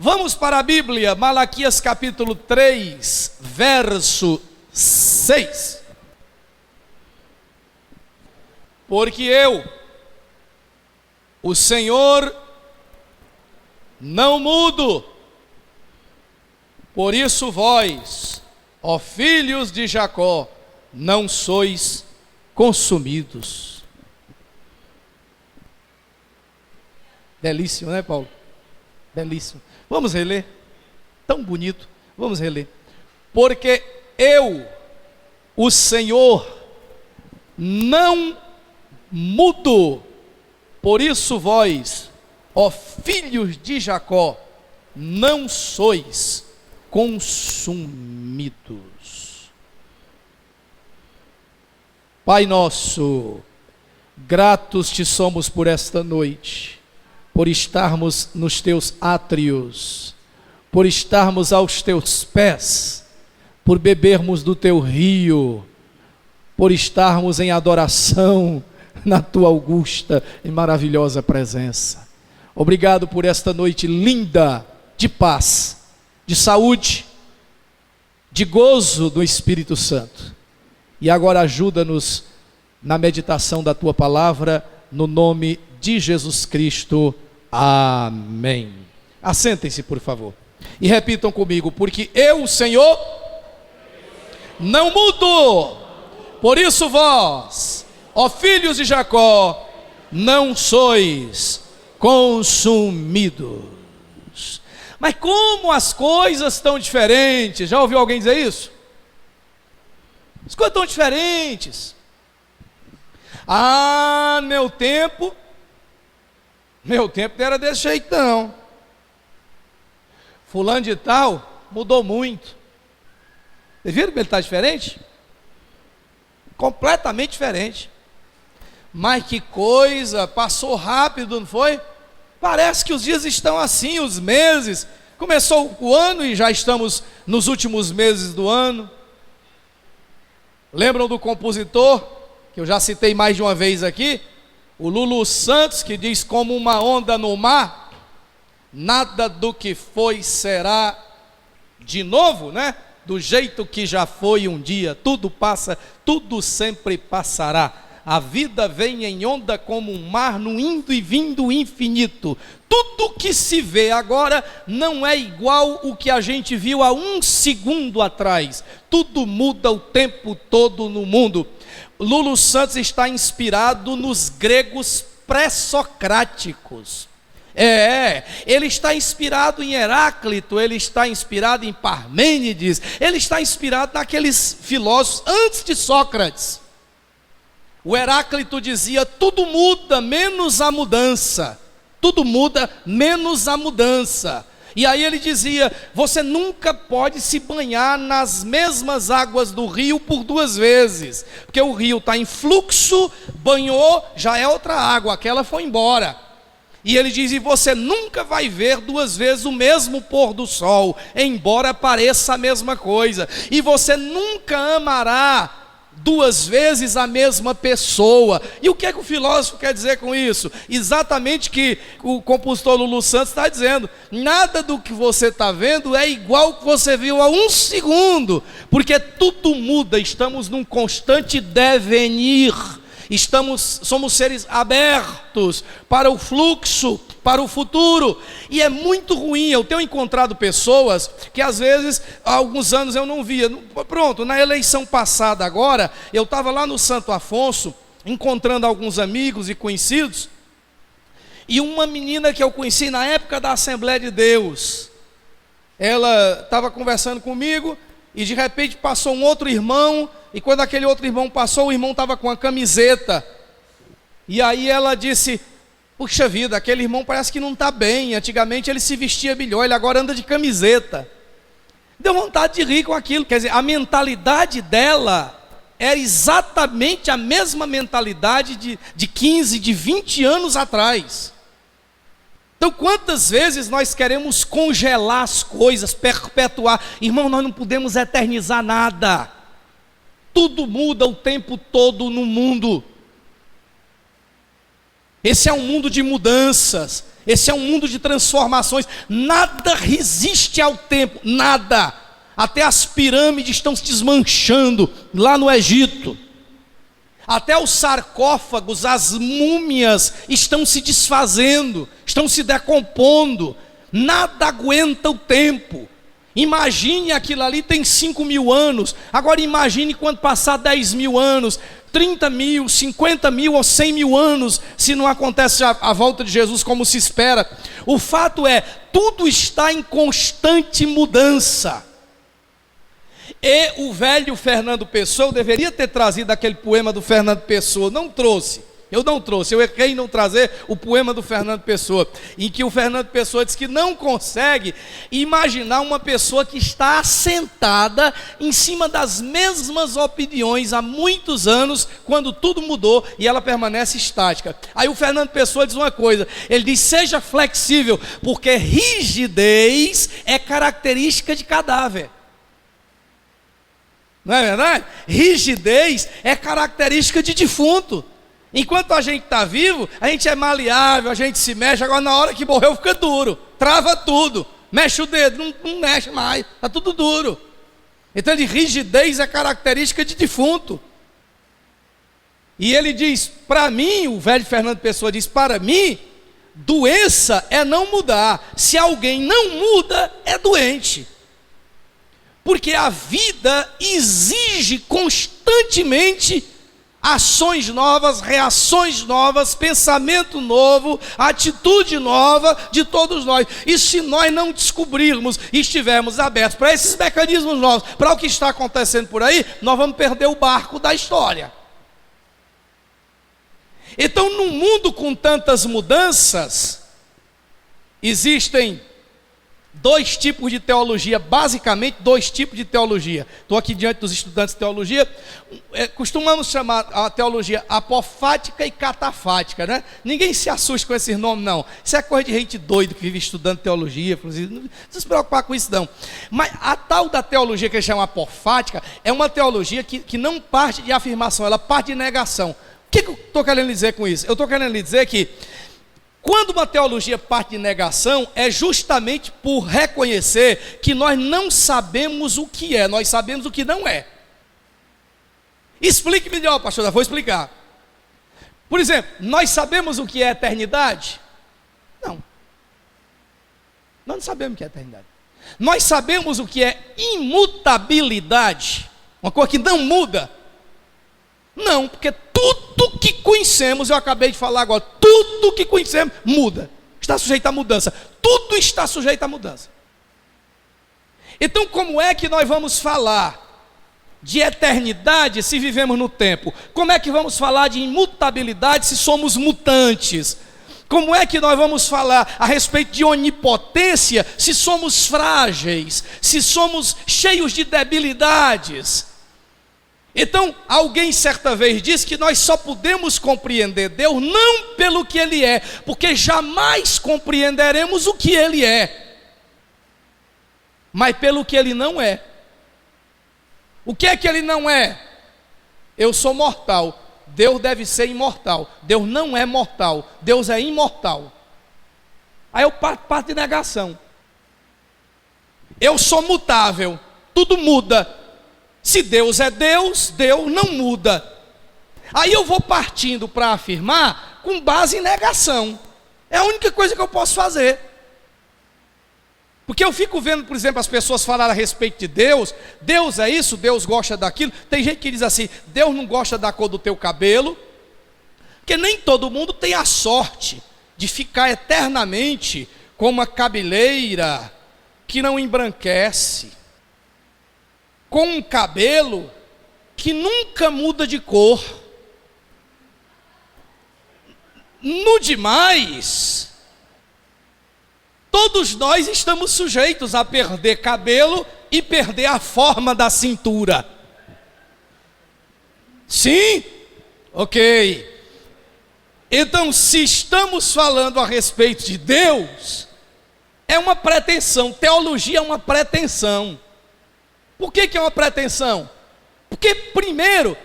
Vamos para a Bíblia, Malaquias capítulo 3, verso 6. Porque eu, o Senhor, não mudo, por isso vós, ó filhos de Jacó, não sois consumidos. Belíssimo, né, Paulo? Belíssimo. Vamos reler. Tão bonito. Vamos reler. Porque eu, o Senhor, não mudo. Por isso vós, ó filhos de Jacó, não sois consumidos. Pai nosso, gratos te somos por esta noite, por estarmos nos teus átrios, por estarmos aos teus pés, por bebermos do teu rio, por estarmos em adoração na tua augusta e maravilhosa presença. Obrigado por esta noite linda de paz, de saúde, de gozo do Espírito Santo. E agora ajuda-nos na meditação da tua palavra, no nome de Jesus Cristo. Amém. Assentem-se, por favor, e repitam comigo: porque eu, o Senhor, não mudo, por isso vós, ó filhos de Jacó, não sois consumidos. Mas como as coisas estão diferentes? Já ouviu alguém dizer isso? As coisas estão diferentes. Ah, meu tempo não era desse jeito não. Fulano de tal mudou muito. Vocês viram que ele está diferente? Completamente diferente. Mas que coisa, passou rápido, não foi? Parece que os dias estão assim, os meses. Começou o ano e já estamos nos últimos meses do ano. Lembram do compositor, que eu já citei mais de uma vez aqui? O Lulu Santos, que diz: como uma onda no mar, nada do que foi será de novo, né? Do jeito que já foi um dia, tudo passa, tudo sempre passará. A vida vem em onda como um mar, no indo e vindo infinito. Tudo que se vê agora não é igual o que a gente viu há um segundo atrás. Tudo muda o tempo todo no mundo. Lulu Santos está inspirado nos gregos pré-socráticos. Ele está inspirado em Heráclito, ele está inspirado em Parmênides, ele está inspirado naqueles filósofos antes de Sócrates. O Heráclito dizia: tudo muda menos a mudança. Tudo muda menos a mudança. E aí ele dizia: você nunca pode se banhar nas mesmas águas do rio por duas vezes, porque o rio está em fluxo, banhou, já é outra água, aquela foi embora. E ele diz: e você nunca vai ver duas vezes o mesmo pôr do sol, embora pareça a mesma coisa. E você nunca amará duas vezes a mesma pessoa. E o que é que o filósofo quer dizer com isso? Exatamente que o compositor Lulu Santos está dizendo: nada do que você está vendo é igual ao que você viu há um segundo, porque tudo muda, estamos num constante devenir. Somos seres abertos para o fluxo, para o futuro, e é muito ruim. Eu tenho encontrado pessoas que às vezes, há alguns anos eu não via. Pronto, na eleição passada agora, eu estava lá no Santo Afonso, encontrando alguns amigos e conhecidos, e uma menina que eu conheci na época da Assembleia de Deus, ela estava conversando comigo, e de repente passou um outro irmão, e quando aquele outro irmão passou, o irmão estava com a camiseta, e aí ela disse: puxa vida, aquele irmão parece que não está bem, antigamente ele se vestia melhor, ele agora anda de camiseta. Deu vontade de rir com aquilo. Quer dizer, a mentalidade dela era exatamente a mesma mentalidade de 15, de 20 anos atrás. Então quantas vezes nós queremos congelar as coisas, perpetuar? Irmão, nós não podemos eternizar nada. Tudo muda o tempo todo no mundo. Esse é um mundo de mudanças, esse é um mundo de transformações. Nada resiste ao tempo, nada. Até as pirâmides estão se desmanchando lá no Egito. Até os sarcófagos, as múmias estão se desfazendo, estão se decompondo. Nada aguenta o tempo. Imagine, aquilo ali tem 5.000 anos. Agora imagine quando passar 10.000 anos, 30.000, 50.000 ou 100.000 anos, se não acontece a volta de Jesus como se espera. O fato é, tudo está em constante mudança. E o velho Fernando Pessoa, eu deveria ter trazido aquele poema do Fernando Pessoa, não trouxe. Eu não trouxe, eu errei em não trazer o poema do Fernando Pessoa, em que o Fernando Pessoa diz que não consegue imaginar uma pessoa que está assentada em cima das mesmas opiniões há muitos anos, quando tudo mudou e ela permanece estática. Aí o Fernando Pessoa diz uma coisa, ele diz: seja flexível, porque rigidez é característica de cadáver. Não é verdade? Rigidez é característica de defunto. Enquanto a gente está vivo, a gente é maleável, a gente se mexe. Agora na hora que morreu fica duro, trava tudo, mexe o dedo, não mexe mais, está tudo duro. Então rigidez é característica de defunto. E ele diz, para mim, o velho Fernando Pessoa diz, para mim, doença é não mudar. Se alguém não muda, é doente. Porque a vida exige constantemente ações novas, reações novas, pensamento novo, atitude nova de todos nós. E se nós não descobrirmos e estivermos abertos para esses mecanismos novos, para o que está acontecendo por aí, nós vamos perder o barco da história. Então, num mundo com tantas mudanças, existem dois tipos de teologia, basicamente dois tipos de teologia. Estou aqui diante dos estudantes de teologia. Costumamos chamar a teologia apofática e catafática, né? Ninguém se assuste com esses nomes, não. Isso é coisa de gente doida que vive estudando teologia. Não precisa se preocupar com isso, não. Mas a tal da teologia que eles chamam apofática é uma teologia que não parte de afirmação, ela parte de negação. O que eu estou querendo dizer com isso? Eu estou querendo dizer que quando uma teologia parte de negação, é justamente por reconhecer que nós não sabemos o que é, nós sabemos o que não é. Explique melhor, pastor, eu vou explicar. Por exemplo, nós sabemos o que é eternidade? Não. Nós não sabemos o que é eternidade. Nós sabemos o que é imutabilidade, uma coisa que não muda? Não, porque tudo que conhecemos, eu acabei de falar agora, tudo que conhecemos muda, está sujeito à mudança, tudo está sujeito à mudança. Então como é que nós vamos falar de eternidade se vivemos no tempo? Como é que vamos falar de imutabilidade se somos mutantes? Como é que nós vamos falar a respeito de onipotência se somos frágeis, se somos cheios de debilidades? Então, alguém certa vez disse que nós só podemos compreender Deus não pelo que Ele é, porque jamais compreenderemos o que Ele é, mas pelo que Ele não é. O que é que Ele não é? Eu sou mortal, Deus deve ser imortal. Deus não é mortal, Deus é imortal. Aí eu parto de negação. Eu sou mutável, tudo muda. Se Deus é Deus, Deus não muda. Aí eu vou partindo para afirmar com base em negação. É a única coisa que eu posso fazer. Porque eu fico vendo, por exemplo, as pessoas falar a respeito de Deus. Deus é isso, Deus gosta daquilo. Tem gente que diz assim, Deus não gosta da cor do teu cabelo. Porque nem todo mundo tem a sorte de ficar eternamente com uma cabeleira que não embranquece, com um cabelo que nunca muda de cor. No demais, todos nós estamos sujeitos a perder cabelo e perder a forma da cintura. Sim? Ok. Então, se estamos falando a respeito de Deus, é uma pretensão. Teologia é uma pretensão. Por que é uma pretensão? Porque, primeiro,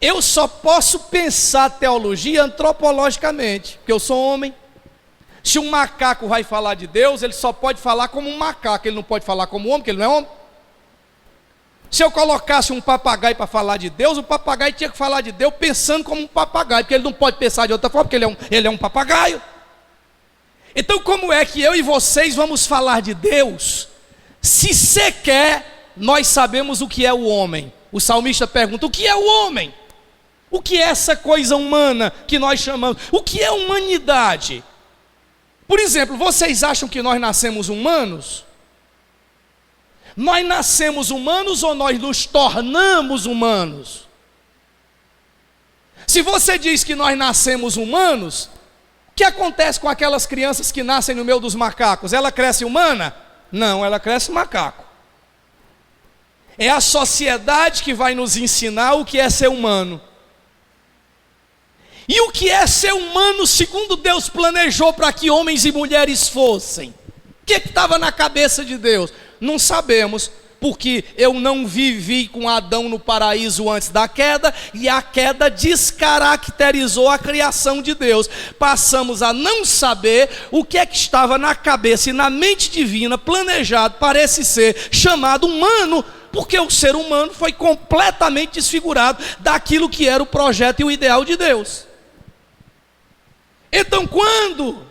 eu só posso pensar teologia antropologicamente, porque eu sou homem. Se um macaco vai falar de Deus, ele só pode falar como um macaco, ele não pode falar como homem, porque ele não é homem. Se eu colocasse um papagaio para falar de Deus, o papagaio tinha que falar de Deus pensando como um papagaio, porque ele não pode pensar de outra forma, porque ele é um papagaio. Então como é que eu e vocês vamos falar de Deus, se sequer nós sabemos o que é o homem? O salmista pergunta: o que é o homem? O que é essa coisa humana que nós chamamos? O que é humanidade? Por exemplo, vocês acham que nós nascemos humanos? Nós nascemos humanos ou nós nos tornamos humanos? Se você diz que nós nascemos humanos, o que acontece com aquelas crianças que nascem no meio dos macacos? Ela cresce humana? Não, ela cresce macaco. É a sociedade que vai nos ensinar o que é ser humano. E o que é ser humano segundo Deus planejou para que homens e mulheres fossem? O que estava na cabeça de Deus? Não sabemos, porque eu não vivi com Adão no paraíso antes da queda, e a queda descaracterizou a criação de Deus. Passamos a não saber o que é que estava na cabeça e na mente divina planejado para esse ser chamado humano, porque o ser humano foi completamente desfigurado daquilo que era o projeto e o ideal de Deus. Então, quando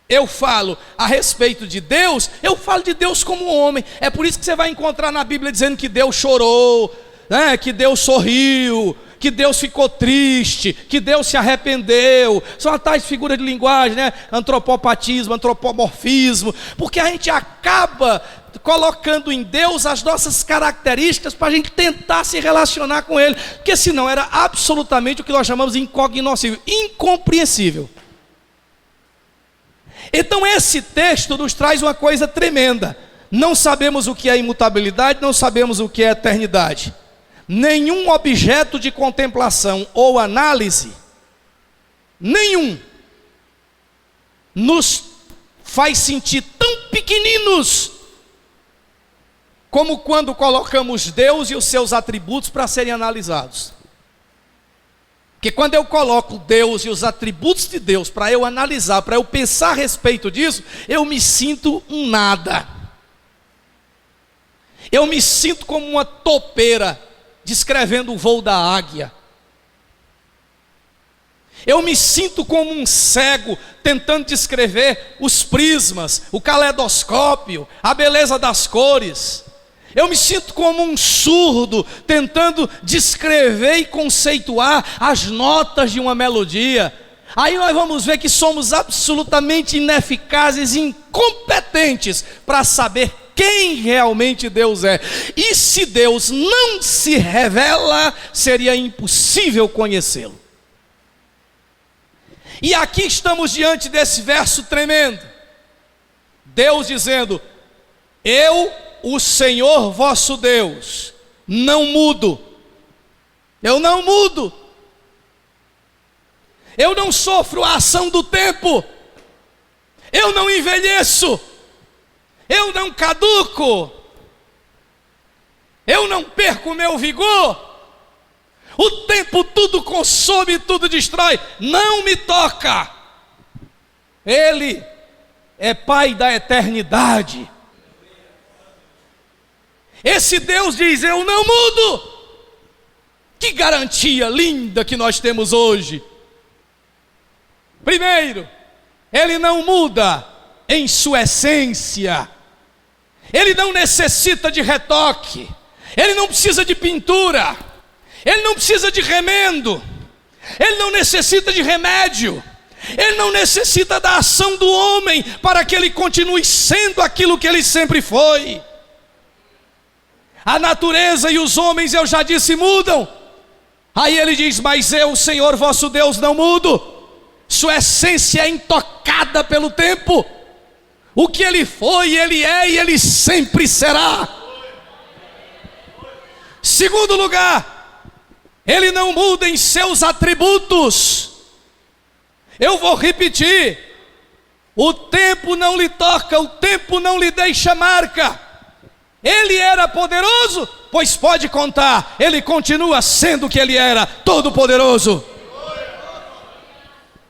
eu falo a respeito de Deus, eu falo de Deus como homem. É por isso que você vai encontrar na Bíblia dizendo que Deus chorou, né? Que Deus sorriu, que Deus ficou triste, que Deus se arrependeu. São as tais figuras de linguagem, né? Antropopatismo, antropomorfismo, porque a gente acaba colocando em Deus as nossas características para a gente tentar se relacionar com Ele, porque senão era absolutamente o que nós chamamos de incognoscível, incompreensível. Então esse texto nos traz uma coisa tremenda. Não sabemos o que é imutabilidade, não sabemos o que é eternidade. Nenhum objeto de contemplação ou análise, nenhum, nos faz sentir tão pequeninos como quando colocamos Deus e os seus atributos para serem analisados. Porque quando eu coloco Deus e os atributos de Deus para eu analisar, para eu pensar a respeito disso, eu me sinto um nada. Eu me sinto como uma topeira descrevendo o voo da águia. Eu me sinto como um cego tentando descrever os prismas, o caleidoscópio, a beleza das cores. Eu me sinto como um surdo tentando descrever e conceituar as notas de uma melodia. Aí nós vamos ver que somos absolutamente ineficazes e incompetentes para saber quem realmente Deus é. E se Deus não se revela, seria impossível conhecê-lo. E aqui estamos diante desse verso tremendo. Deus dizendo: eu, o Senhor vosso Deus, não mudo. Eu não mudo. Eu não sofro a ação do tempo. Eu não envelheço. Eu não caduco. Eu não perco o meu vigor. O tempo tudo consome, tudo destrói. Não me toca. Ele é Pai da eternidade. Esse Deus diz: eu não mudo. Que garantia linda que nós temos hoje. Primeiro, Ele não muda em sua essência. Ele não necessita de retoque. Ele não precisa de pintura. Ele não precisa de remendo. Ele não necessita de remédio. Ele não necessita da ação do homem para que ele continue sendo aquilo que ele sempre foi. A natureza e os homens, eu já disse, mudam. Aí ele diz: mas eu, o Senhor vosso Deus, não mudo. Sua essência é intocada pelo tempo. O que ele foi, ele é e ele sempre será. Segundo lugar, ele não muda em seus atributos. Eu vou repetir: o tempo não lhe toca, o tempo não lhe deixa marca. Ele era poderoso, pois pode contar, ele continua sendo o que ele era, todo poderoso.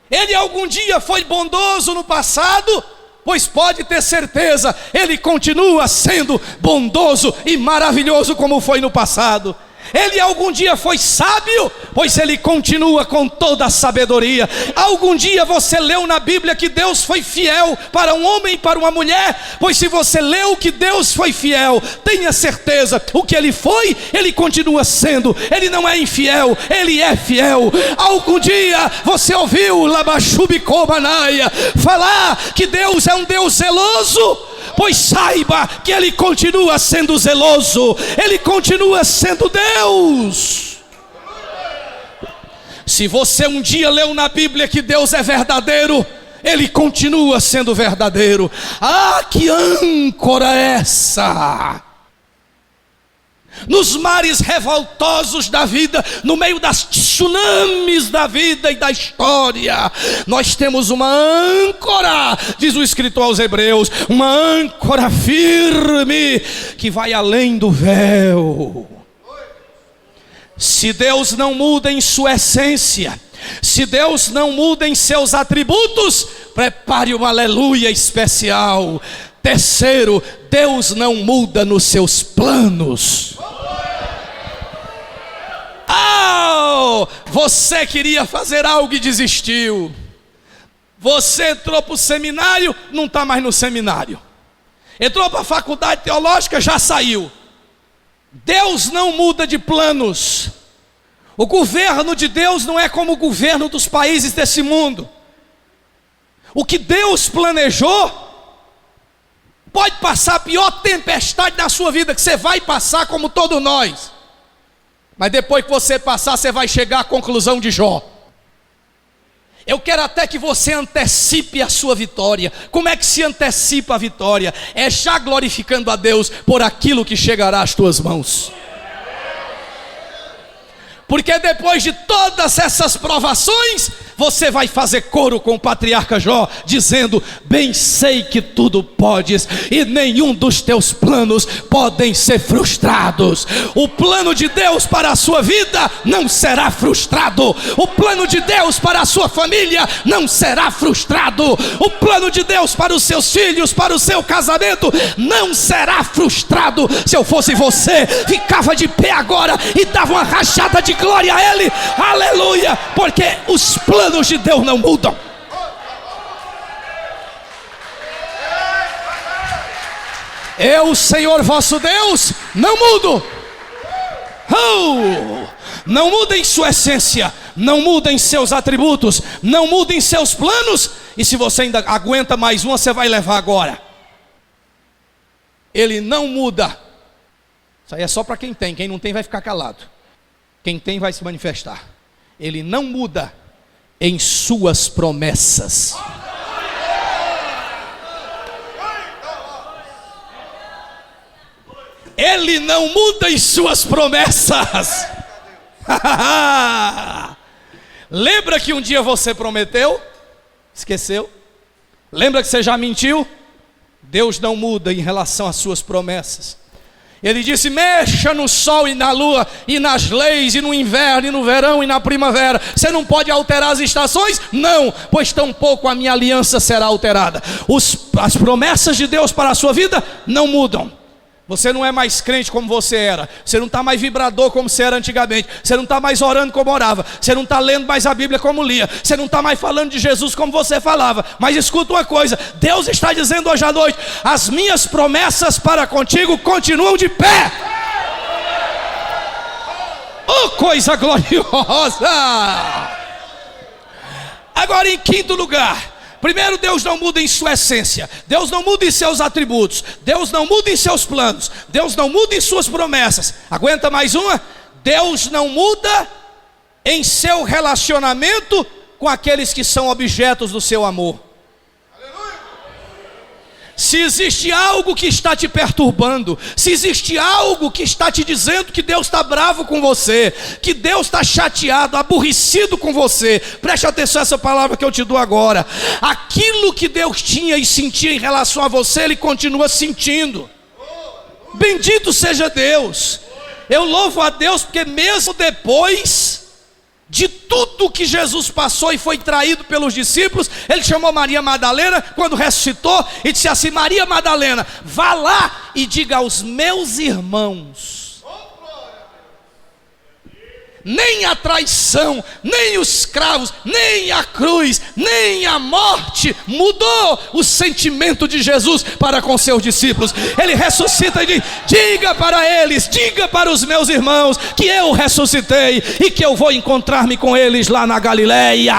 Ele algum dia foi bondoso no passado, pois pode ter certeza, ele continua sendo bondoso e maravilhoso como foi no passado. Ele algum dia foi sábio, pois ele continua com toda a sabedoria. Algum dia você leu na Bíblia que Deus foi fiel para um homem e para uma mulher, pois se você leu que Deus foi fiel, tenha certeza, o que ele foi, ele continua sendo. Ele não é infiel, ele é fiel. Algum dia você ouviu Labachubicomanaia falar que Deus é um Deus zeloso? Pois saiba que ele continua sendo zeloso, ele continua sendo Deus. Se você um dia leu na Bíblia que Deus é verdadeiro, ele continua sendo verdadeiro. Ah, que âncora é essa! Nos mares revoltosos da vida, no meio das tsunamis da vida e da história, nós temos uma âncora, diz o escritor aos Hebreus, uma âncora firme que vai além do véu. Se Deus não muda em sua essência, se Deus não muda em seus atributos, prepare um aleluia especial. Terceiro, Deus não muda nos seus planos. Você queria fazer algo e desistiu. Você entrou para o seminário, não está mais no seminário. Entrou para a faculdade teológica, já saiu. Deus não muda de planos. O governo de Deus não é como o governo dos países desse mundo. O que Deus planejou, pode passar a pior tempestade da sua vida, que você vai passar como todos nós. Mas depois que você passar, você vai chegar à conclusão de Jó. Eu quero até que você antecipe a sua vitória. Como é que se antecipa a vitória? É já glorificando a Deus por aquilo que chegará às tuas mãos. Porque depois de todas essas provações, você vai fazer coro com o patriarca Jó, dizendo: bem sei que tudo podes, e nenhum dos teus planos podem ser frustrados. O plano de Deus para a sua vida não será frustrado. O plano de Deus para a sua família não será frustrado. O plano de Deus para os seus filhos, para o seu casamento, não será frustrado. Se eu fosse você, ficava de pé agora e dava uma rachada de glória a Ele, aleluia, porque os planos de Deus não mudam. Eu, Senhor vosso Deus, não mudo. Não muda em sua essência, não muda em seus atributos, não muda em seus planos. E se você ainda aguenta mais uma, você vai levar agora. Ele não muda. Isso aí é só para quem tem. Quem não tem vai ficar calado. Quem tem vai se manifestar. Ele não muda em suas promessas. Ele não muda em suas promessas. Lembra que um dia você prometeu? Esqueceu? Lembra que você já mentiu? Deus não muda em relação às suas promessas. Ele disse: mexa no sol e na lua, e nas leis, e no inverno, e no verão, e na primavera. Você não pode alterar as estações? Não, pois tampouco a minha aliança será alterada. As promessas de Deus para a sua vida não mudam. Você não é mais crente como você era. Você não está mais vibrador como você era antigamente. Você não está mais orando como orava. Você não está lendo mais a Bíblia como lia. Você não está mais falando de Jesus como você falava. Mas escuta uma coisa: Deus está dizendo hoje à noite: as minhas promessas para contigo continuam de pé. Oh, coisa gloriosa! Agora, em quinto lugar, primeiro, Deus não muda em sua essência. Deus não muda em seus atributos. Deus não muda em seus planos. Deus não muda em suas promessas. Aguenta mais uma? Deus não muda em seu relacionamento com aqueles que são objetos do seu amor. Se existe algo que está te perturbando, se existe algo que está te dizendo que Deus está bravo com você, que Deus está chateado, aborrecido com você, preste atenção a essa palavra que eu te dou agora. Aquilo que Deus tinha e sentia em relação a você, Ele continua sentindo. Bendito seja Deus. Eu louvo a Deus porque mesmo depois de tudo que Jesus passou e foi traído pelos discípulos, ele chamou Maria Madalena quando ressuscitou e disse assim: Maria Madalena, vá lá e diga aos meus irmãos, nem a traição, nem os cravos, nem a cruz, nem a morte mudou o sentimento de Jesus para com seus discípulos. Ele ressuscita e diz: diga para eles, diga para os meus irmãos que eu ressuscitei e que eu vou encontrar-me com eles lá na Galileia.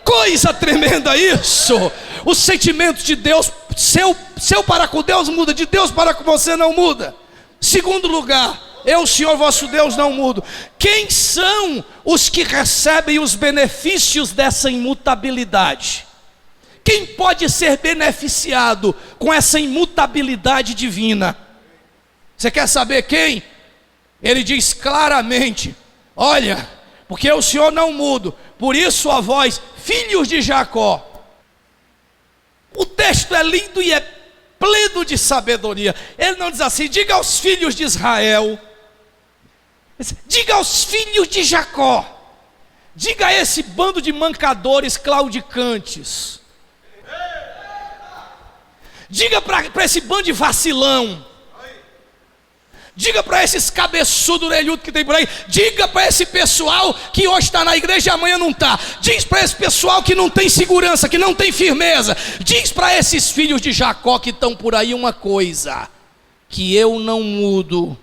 Coisa tremenda isso. O sentimento de Deus, seu para com Deus muda, de Deus para com você não muda. Segundo lugar, eu, Senhor vosso Deus, não mudo. Quem são os que recebem os benefícios dessa imutabilidade? Quem pode ser beneficiado com essa imutabilidade divina? Você quer saber quem? Ele diz claramente: olha, porque o Senhor não mudo, por isso a vós, filhos de Jacó. O texto é lindo e é pleno de sabedoria. Ele não diz assim: diga aos filhos de Israel, diga aos filhos de Jacó, diga a esse bando de mancadores claudicantes, diga para esse bando de vacilão, diga para esses cabeçudos orelhudos que tem por aí, diga para esse pessoal que hoje está na igreja e amanhã não está, diz para esse pessoal que não tem segurança, que não tem firmeza, diz para esses filhos de Jacó que estão por aí uma coisa: que eu não mudo.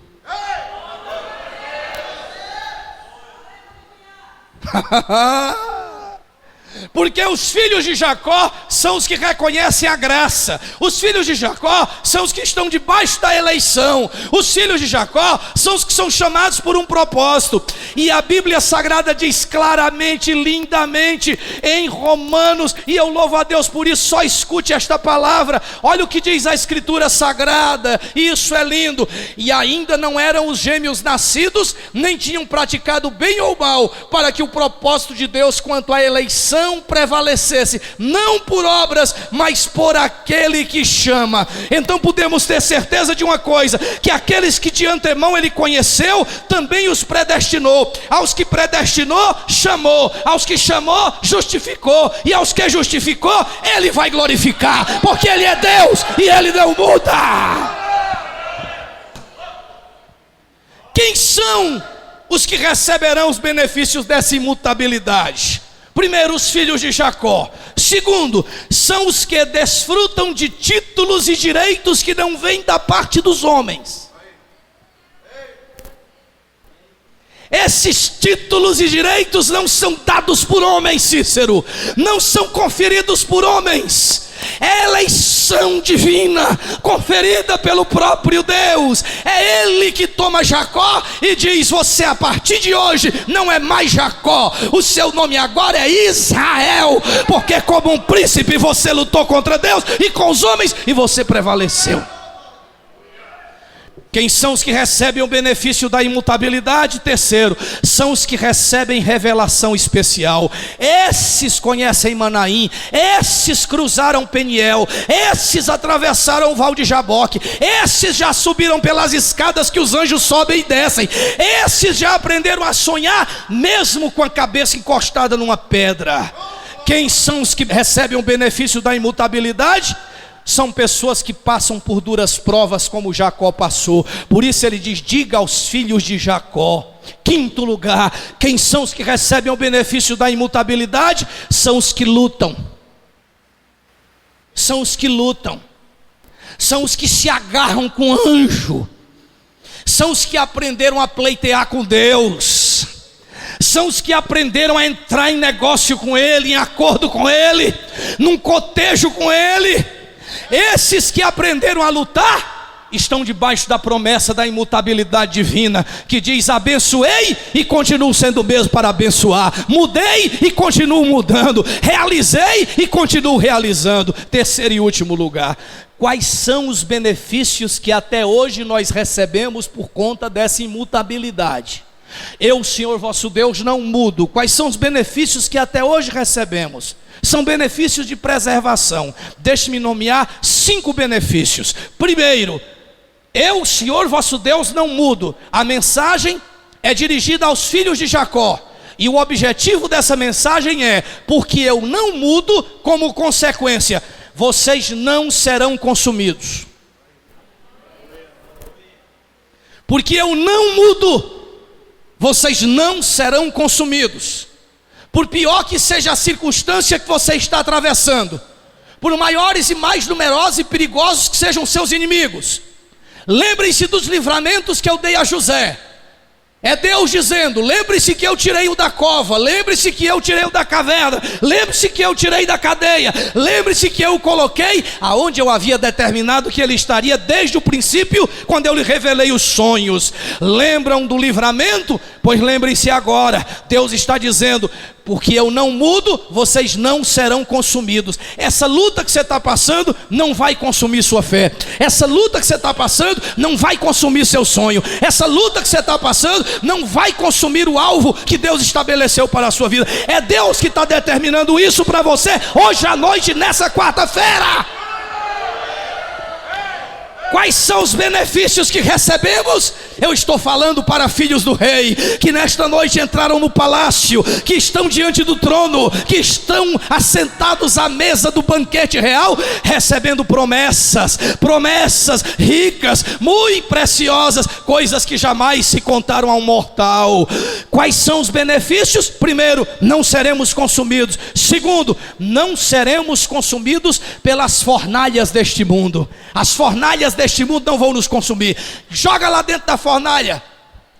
Porque os filhos de Jacó são os que reconhecem a graça. Os filhos de Jacó são os que estão debaixo da eleição. Os filhos de Jacó são os que são chamados por um propósito. E a Bíblia Sagrada diz claramente, lindamente, em Romanos, e eu louvo a Deus por isso, só escute esta palavra. Olha o que diz a Escritura Sagrada, isso é lindo. E ainda não eram os gêmeos nascidos, nem tinham praticado bem ou mal, para que o propósito de Deus quanto à eleição prevalecesse, não por obras, mas por aquele que chama. Então podemos ter certeza de uma coisa: que aqueles que de antemão ele conheceu, também os predestinou. Aos que predestinou, chamou. Aos que chamou, justificou. E aos que justificou, ele vai glorificar, porque ele é Deus e ele não muda. Quem são os que receberão os benefícios dessa imutabilidade? Primeiro, os filhos de Jacó. Segundo, são os que desfrutam de títulos e direitos que não vêm da parte dos homens. Esses títulos e direitos não são dados por homens, Cícero, não são conferidos por homens. É eleição divina, conferida pelo próprio Deus. É Ele que toma Jacó e diz: você a partir de hoje não é mais Jacó, o seu nome agora é Israel, porque como um príncipe você lutou contra Deus e com os homens e você prevaleceu. Quem são os que recebem o benefício da imutabilidade? Terceiro, são os que recebem revelação especial. Esses conhecem Manaim, esses cruzaram Peniel, esses atravessaram o Val de Jaboque, esses já subiram pelas escadas que os anjos sobem e descem, esses já aprenderam a sonhar mesmo com a cabeça encostada numa pedra. Quem são os que recebem o benefício da imutabilidade? São pessoas que passam por duras provas como Jacó passou. Por isso ele diz: diga aos filhos de Jacó. Quinto lugar, quem são os que recebem o benefício da imutabilidade? São os que lutam. São os que lutam. São os que se agarram com anjo. São os que aprenderam a pleitear com Deus. São os que aprenderam a entrar em negócio com Ele, em acordo com Ele, num cotejo com Ele. Esses que aprenderam a lutar estão debaixo da promessa da imutabilidade divina, que diz: abençoei e continuo sendo o mesmo para abençoar, mudei e continuo mudando, realizei e continuo realizando. Terceiro e último lugar, quais são os benefícios que até hoje nós recebemos por conta dessa imutabilidade? Eu, Senhor vosso Deus, não mudo. Quais são os benefícios que até hoje recebemos? São benefícios de preservação. Deixe-me nomear 5 benefícios. Primeiro, eu, Senhor vosso Deus, não mudo. A mensagem é dirigida aos filhos de Jacó. E o objetivo dessa mensagem é: porque eu não mudo, como consequência, vocês não serão consumidos. Porque eu não mudo, vocês não serão consumidos. Por pior que seja a circunstância que você está atravessando, por maiores e mais numerosos e perigosos que sejam seus inimigos, lembrem-se dos livramentos que eu dei a José. É Deus dizendo: lembre-se que eu tirei-o da cova, lembre-se que eu tirei-o da caverna, lembre-se que eu tirei da cadeia, lembre-se que eu o coloquei aonde eu havia determinado que ele estaria desde o princípio, quando eu lhe revelei os sonhos. Lembram do livramento? Pois lembrem-se agora. Deus está dizendo: porque eu não mudo, vocês não serão consumidos. Essa luta que você está passando não vai consumir sua fé. Essa luta que você está passando não vai consumir seu sonho. Essa luta que você está passando não vai consumir o alvo que Deus estabeleceu para a sua vida. É Deus que está determinando isso para você hoje à noite, nessa quarta-feira. Quais são os benefícios que recebemos? Eu estou falando para filhos do rei, que nesta noite entraram no palácio, que estão diante do trono, que estão assentados à mesa do banquete real, recebendo promessas ricas, muito preciosas, coisas que jamais se contaram a um mortal. Quais são os benefícios? Primeiro, não seremos consumidos. Segundo, não seremos consumidos pelas fornalhas deste mundo. As fornalhas deste mundo não vão nos consumir. Joga lá dentro da fornalha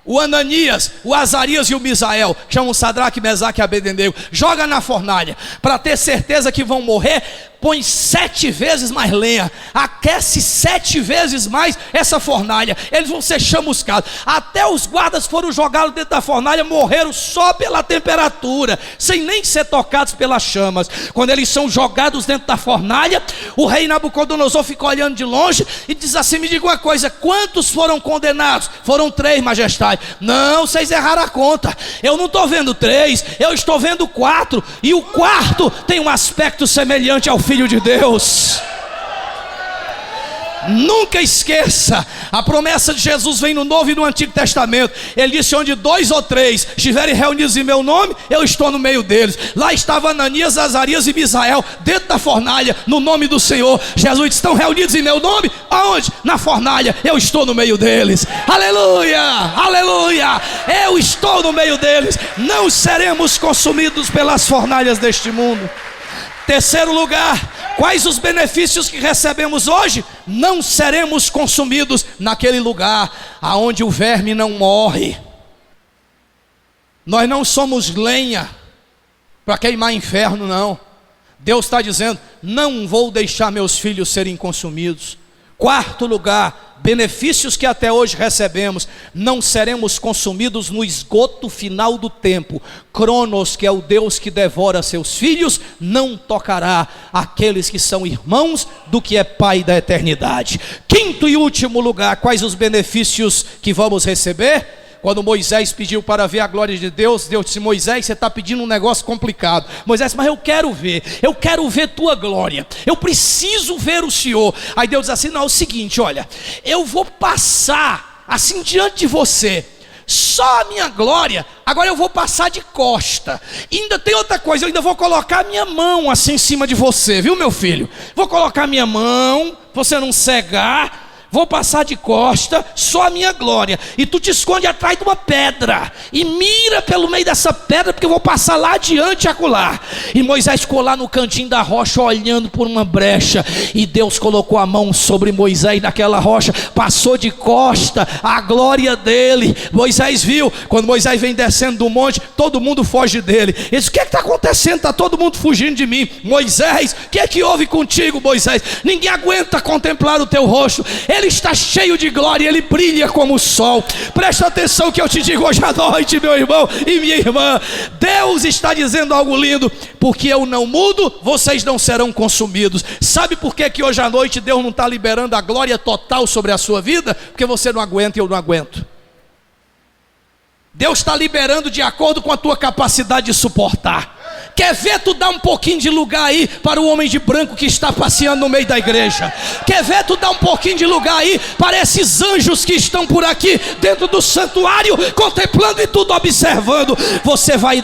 o Ananias, o Azarias e o Misael, que chamam Sadraque, Mesaque e Abednego. Joga na fornalha, para ter certeza que vão morrer. Põe 7 vezes mais lenha, aquece 7 vezes mais essa fornalha, eles vão ser chamuscados. Até os guardas foram jogados dentro da fornalha, morreram só pela temperatura, sem nem ser tocados pelas chamas. Quando eles são jogados dentro da fornalha, o rei Nabucodonosor fica olhando de longe e diz assim: me diga uma coisa, quantos foram condenados? Foram 3, majestade. Não, vocês erraram a conta, eu não estou vendo 3, eu estou vendo 4, e o quarto tem um aspecto semelhante ao Filho de Deus. Nunca esqueça, a promessa de Jesus vem no Novo e no Antigo Testamento. Ele disse: onde 2 ou 3 estiverem reunidos em meu nome, eu estou no meio deles. Lá estava Ananias, Azarias e Misael, dentro da fornalha, no nome do Senhor. Jesus disse: estão reunidos em meu nome? Aonde? Na fornalha, eu estou no meio deles. Aleluia, aleluia, eu estou no meio deles. Não seremos consumidos pelas fornalhas deste mundo. Terceiro lugar, quais os benefícios que recebemos hoje? Não seremos consumidos naquele lugar aonde o verme não morre. Nós não somos lenha para queimar inferno, não. Deus está dizendo: não vou deixar meus filhos serem consumidos. Quarto lugar, benefícios que até hoje recebemos: não seremos consumidos no esgoto final do tempo. Cronos, que é o Deus que devora seus filhos, não tocará aqueles que são irmãos do que é Pai da eternidade. Quinto e último lugar, quais os benefícios que vamos receber? Quando Moisés pediu para ver a glória de Deus, Deus disse: Moisés, você está pedindo um negócio complicado. Moisés: mas eu quero ver tua glória, eu preciso ver o Senhor. Aí Deus disse assim: não, é o seguinte, olha, eu vou passar assim diante de você, só a minha glória. Agora eu vou passar de costa. E ainda tem outra coisa, eu ainda vou colocar a minha mão assim em cima de você, viu, meu filho? Vou colocar a minha mão, você não cegar. Vou passar de costa, só a minha glória. E tu te esconde atrás de uma pedra e mira pelo meio dessa pedra, porque eu vou passar lá adiante e acolá. E Moisés ficou lá no cantinho da rocha, olhando por uma brecha. E Deus colocou a mão sobre Moisés naquela rocha, passou de costa a glória dele. Moisés viu. Quando Moisés vem descendo do monte, todo mundo foge dele. Ele disse: o que está acontecendo? Está todo mundo fugindo de mim. Moisés, o que é que houve contigo, Moisés? Ninguém aguenta contemplar o teu rosto. Ele está cheio de glória, ele brilha como o sol. Presta atenção que eu te digo hoje à noite, meu irmão e minha irmã. Deus está dizendo algo lindo: porque eu não mudo, vocês não serão consumidos. Sabe por que hoje à noite Deus não está liberando a glória total sobre a sua vida? Porque você não aguenta e eu não aguento. Deus está liberando de acordo com a tua capacidade de suportar. Quer ver tu dar um pouquinho de lugar aí para o homem de branco que está passeando no meio da igreja? Quer ver tu dar um pouquinho de lugar aí para esses anjos que estão por aqui dentro do santuário, contemplando e tudo observando? Você vai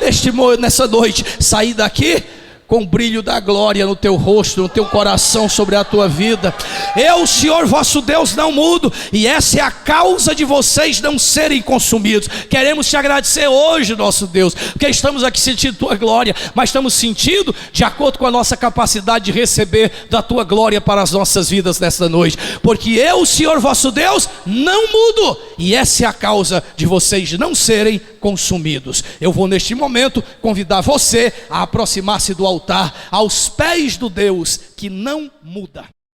nessa noite sair daqui com o brilho da glória no teu rosto, no teu coração, sobre a tua vida. Eu, o Senhor vosso Deus, não mudo, e essa é a causa de vocês não serem consumidos. Queremos te agradecer hoje, nosso Deus, porque estamos aqui sentindo tua glória, mas estamos sentindo de acordo com a nossa capacidade de receber da tua glória para as nossas vidas nesta noite, porque eu, o Senhor vosso Deus, não mudo, e essa é a causa de vocês não serem consumidos. Eu vou neste momento convidar você a aproximar-se do altar, aos pés do Deus que não muda.